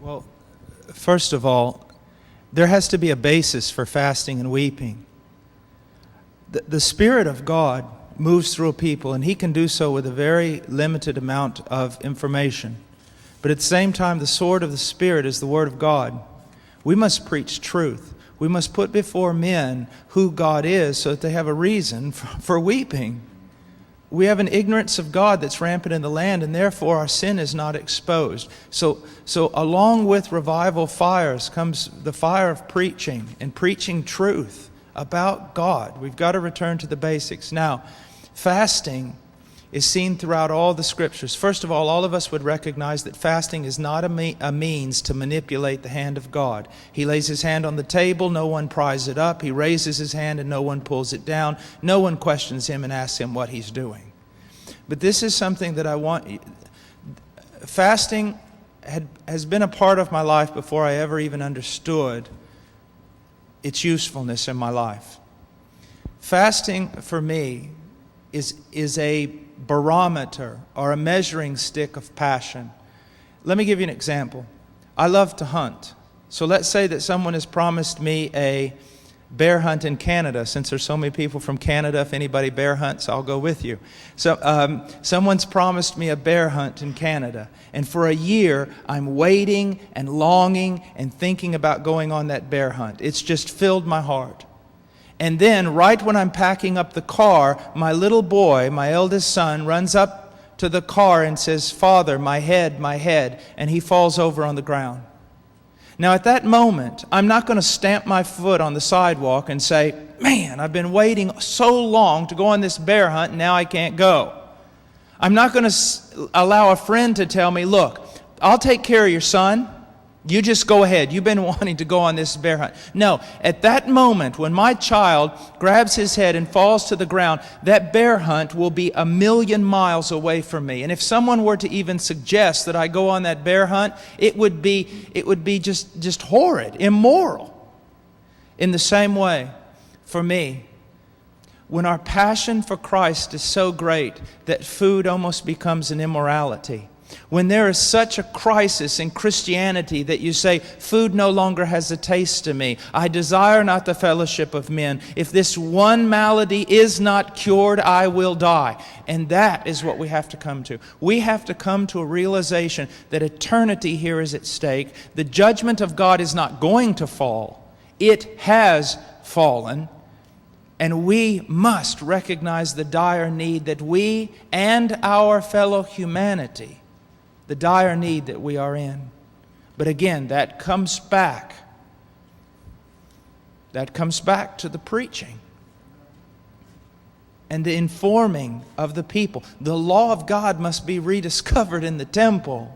Well, first of all, there has to be a basis for fasting and weeping. The Spirit of God moves through a people, and He can do so with a very limited amount of information. But at the same time, the sword of the Spirit is the Word of God. We must preach truth. We must put before men who God is so that they have a reason for weeping. We have an ignorance of God that's rampant in the land, and therefore our sin is not exposed. So along with revival fires comes the fire of preaching and preaching truth about God. We've got to return to the basics. Now, fasting is seen throughout all the Scriptures. First of all of us would recognize that fasting is not a means to manipulate the hand of God. He lays His hand on the table, no one pries it up. He raises His hand and no one pulls it down. No one questions Him and asks Him what He's doing. But this is something that I want. Fasting has been a part of my life before I ever even understood its usefulness in my life. Fasting for me is a barometer or a measuring stick of passion. Let me give you an example. I love to hunt. So let's say that someone has promised me a bear hunt in Canada. Since there's so many people from Canada, if anybody bear hunts, I'll go with you. So someone's promised me a bear hunt in Canada. And for a year, I'm waiting and longing and thinking about going on that bear hunt. It's just filled my heart. And then, right when I'm packing up the car, my little boy, my eldest son, runs up to the car and says, "Father, my head," and he falls over on the ground. Now, at that moment, I'm not going to stamp my foot on the sidewalk and say, "Man, I've been waiting so long to go on this bear hunt, and now I can't go." I'm not going to allow a friend to tell me, "Look, I'll take care of your son. You just go ahead. You've been wanting to go on this bear hunt." No, at that moment, when my child grabs his head and falls to the ground, that bear hunt will be 1,000,000 miles away from me. And if someone were to even suggest that I go on that bear hunt, it would be just horrid, immoral. In the same way, for me, when our passion for Christ is so great that food almost becomes an immorality, when there is such a crisis in Christianity that you say, "Food no longer has a taste to me. I desire not the fellowship of men. If this one malady is not cured, I will die." And that is what we have to come to. We have to come to a realization that eternity here is at stake. The judgment of God is not going to fall. It has fallen. And we must recognize the dire need that we and our fellow humanity, the dire need that we are in. But again, that comes back to the preaching and the informing of the people. The law of God must be rediscovered in the temple.